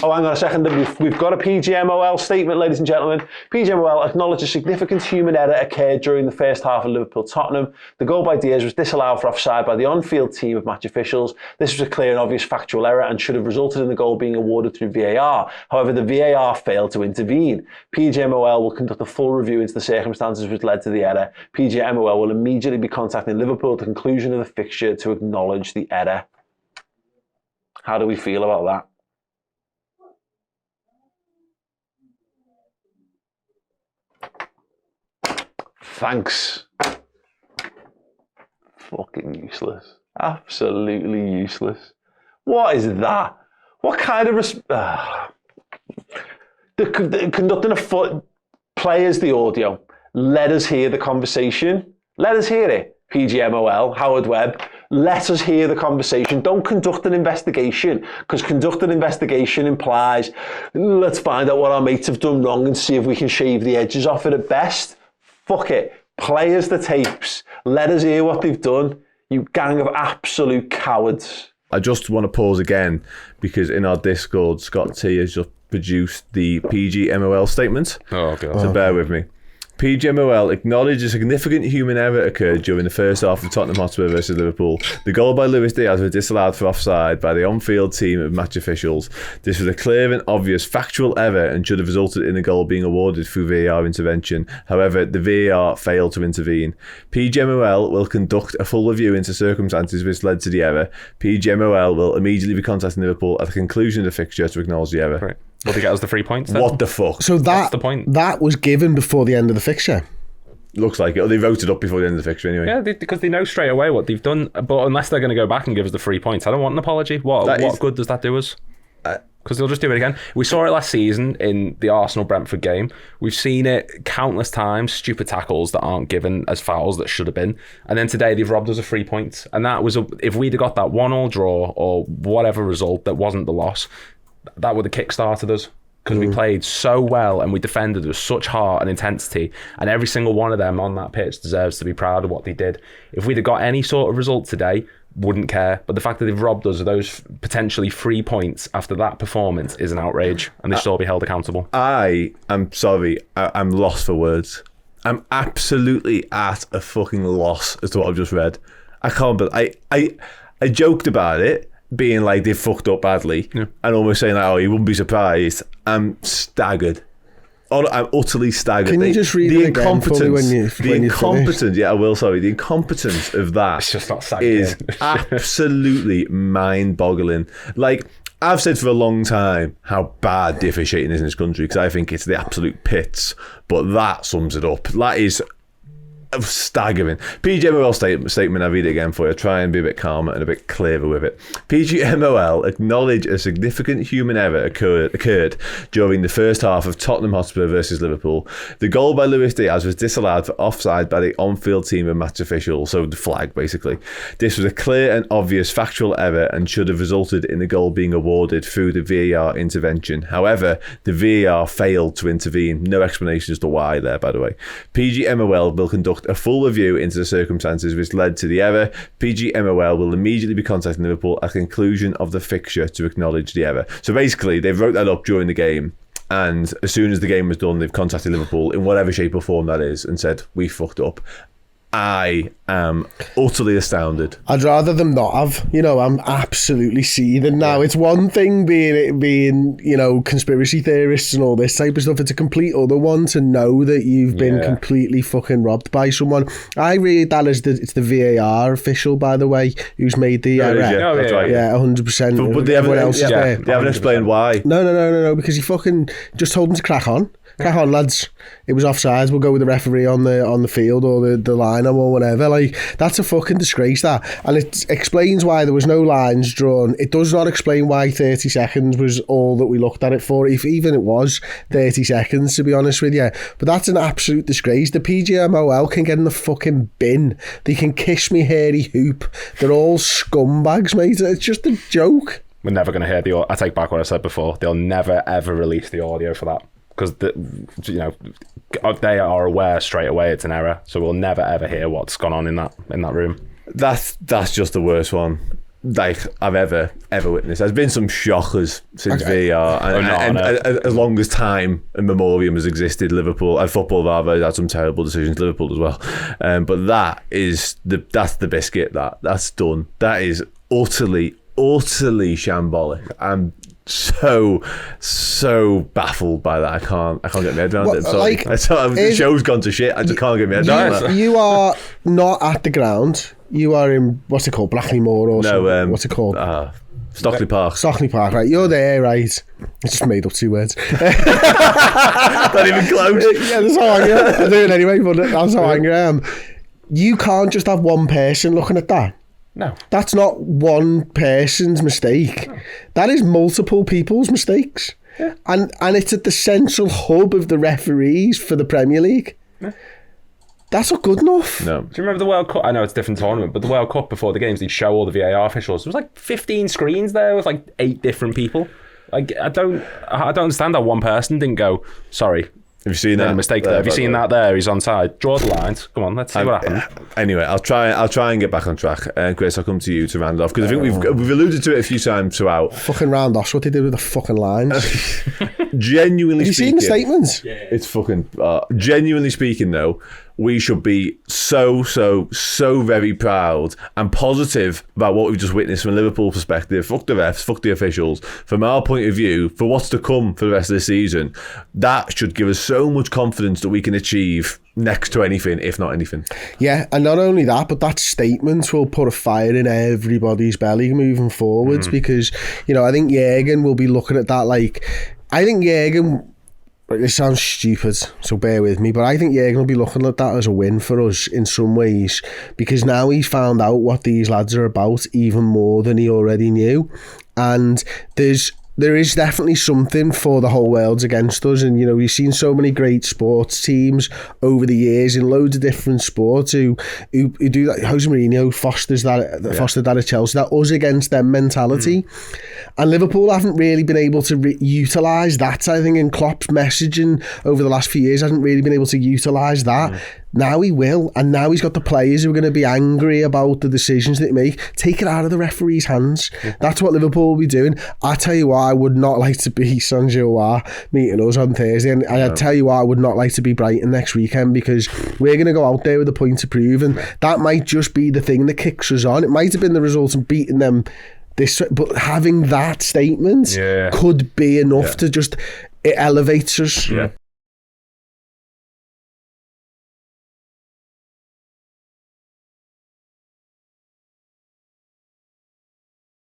Oh, hang on a second. We've got a PGMOL statement, ladies and gentlemen. PGMOL acknowledged a significant human error occurred during the first half of Liverpool-Tottenham. The goal by Diaz was disallowed for offside by the on-field team of match officials. This was a clear and obvious factual error and should have resulted in the goal being awarded through VAR. However, the VAR failed to intervene. PGMOL will conduct a full review into the circumstances which led to the error. PGMOL will immediately be contacting Liverpool at the conclusion of the fixture to acknowledge the error. How do we feel about that? Thanks. Fucking useless. Absolutely useless. What is that? What kind of... Conducting a foot... Players the audio. Let us hear the conversation. Let us hear it. PGMOL, Howard Webb. Let us hear the conversation. Don't conduct an investigation, because conduct an investigation implies, let's find out what our mates have done wrong and see if we can shave the edges off it at best. Fuck it. Play us the tapes. Let us hear what they've done. You gang of absolute cowards. I just want to pause again, because in our Discord, Scott T has just produced the PGMOL statement. Oh, God. So bear with me. PGMOL acknowledged a significant human error occurred during the first half of Tottenham Hotspur versus Liverpool. The goal by Luis Diaz was disallowed for offside by the on-field team of match officials. This was a clear and obvious factual error and should have resulted in the goal being awarded through VAR intervention. However, the VAR failed to intervene. PGMOL will conduct a full review into circumstances which led to the error. PGMOL will immediately be contacting Liverpool at the conclusion of the fixture to acknowledge the error. Right. Will they get us the 3 points then? What the fuck? So That's the point. That was given before the end of the fixture. Looks like it. Or they voted up before the end of the fixture anyway. Yeah, because they know straight away what they've done. But unless they're going to go back and give us the 3 points, I don't want an apology. What good does that do us? Because they'll just do it again. We saw it last season in the Arsenal-Brentford game. We've seen it countless times, stupid tackles that aren't given as fouls that should have been. And then today they've robbed us of 3 points. And that was, if we'd have got that 1-1 draw or whatever result that wasn't the loss, that would have kick-started us. Because we played so well and we defended with such heart and intensity, and every single one of them on that pitch deserves to be proud of what they did. If we'd have got any sort of result today, wouldn't care. But the fact that they've robbed us of those potentially 3 points after that performance is an outrage, and they should all be held accountable. I'm sorry, I'm lost for words. I'm absolutely at a fucking loss as to what I've just read. I can't believe... I joked about it, being like they fucked up badly, and almost saying like, oh, you wouldn't be surprised. I'm staggered. I'm utterly staggered. Can you just read it again for me when you incompetence, yeah, I will, sorry. The incompetence of that It's just not is absolutely mind-boggling. Like, I've said for a long time how bad the officiating is in this country, because I think it's the absolute pits, but that sums it up. That is staggering. PGMOL statement, I'll read it again for you. Try and be a bit calmer and a bit clearer with it. PGMOL acknowledged a significant human error occurred during the first half of Tottenham Hotspur versus Liverpool. The goal by Luis Diaz was disallowed for offside by the on-field team of match officials, so the flag basically. This was a clear and obvious factual error and should have resulted in the goal being awarded through the VAR intervention. However, the VAR failed to intervene. No explanation as to why there, by the way. PGMOL will conduct a full review into the circumstances which led to the error. PGMOL will immediately be contacting Liverpool at the conclusion of the fixture to acknowledge the error. So basically, they wrote that up during the game, and as soon as the game was done, they've contacted Liverpool in whatever shape or form that is and said, we fucked up. I am utterly astounded. I'd rather them not have. I'm absolutely seething now. Yeah. It's one thing being conspiracy theorists and all this type of stuff. It's a complete other one to know that you've been completely fucking robbed by someone. I read that as it's the VAR official, by the way, who's made the error. That's right. Yeah, 100%. But they haven't explained why. No, because he fucking just told them to crack on. Crack on, lads. It was offsides. We'll go with the referee on the field or the line or whatever. Like, that's a fucking disgrace, that. And it explains why there was no lines drawn. It does not explain why 30 seconds was all that we looked at it for, if even it was 30 seconds, to be honest with you. But that's an absolute disgrace. The PGMOL can get in the fucking bin. They can kiss me hairy hoop. They're all scumbags, mate. It's just a joke. We're never going to hear I take back what I said before. They'll never, ever release the audio for that. Because they are aware straight away it's an error, so we'll never ever hear what's gone on in that room. That's just the worst one. like I've ever witnessed. There's been some shockers since VAR, and as long as time and memoriam has existed, Liverpool and football rather had some terrible decisions. Liverpool as well, but that's the biscuit. That's done. That is utterly shambolic. I'm so baffled by that. I can't get my head around it. Sorry. The show's gone to shit. I just can't get my head around that. You are not at the ground. You are in, what's it called, Brackley Moor or something? What's it called? Stockley Park. Stockley Park, right. You're there, right. I just made up 2 words. Not even close. Yeah, that's how angry I am. I do it anyway, but that's how angry I am. You can't just have one person looking at that. No. That's not one person's mistake. No. That is multiple people's mistakes. Yeah. And it's at the central hub of the referees for the Premier League. Yeah. That's not good enough. No. Do you remember the World Cup? I know it's a different tournament, but the World Cup before the games, they'd show all the VAR officials. There was like 15 screens there with like 8 different people. Like, I don't understand how one person didn't go, sorry, have you seen that? Mistake there. Have you seen that there? He's onside. Draw the lines. Come on, let's see what happens. Anyway, I'll try and get back on track. Chris, I'll come to you to round off, because I think we've alluded to it a few times throughout. Fucking round off what they did with the fucking lines. Genuinely Have you speaking, seen the statements? Yeah. It's fucking genuinely speaking though, we should be so very proud and positive about what we've just witnessed from a Liverpool perspective. Fuck the refs, fuck the officials. From our point of view, for what's to come for the rest of the season, that should give us so much confidence that we can achieve next to anything, if not anything. Yeah, and not only that, but that statement will put a fire in everybody's belly moving forwards, because, you know, I think Jürgen will be looking at that like... I think Jürgen... This sounds stupid, so bear with me, but I think Jürgen will be looking at that as a win for us in some ways, because now he's found out what these lads are about even more than he already knew, and there is definitely something for the whole world's against us. And, you know, we've seen so many great sports teams over the years in loads of different sports who do that. Jose Mourinho fostered that at Chelsea, that us against them mentality. And Liverpool haven't really been able to utilise that, I think, and Klopp's messaging over the last few years hasn't really been able to utilise that. Now he will, and now he's got the players who are going to be angry about the decisions that they make. Take it out of the referee's hands. That's what Liverpool will be doing. I tell you what, I would not like to be Saint-Gilloise meeting us on Thursday, and I tell you what, I would not like to be Brighton next weekend, because we're going to go out there with a point to prove, and that might just be the thing that kicks us on. It might have been the result of beating them but having that statement could be enough to just... It elevates us. Yeah.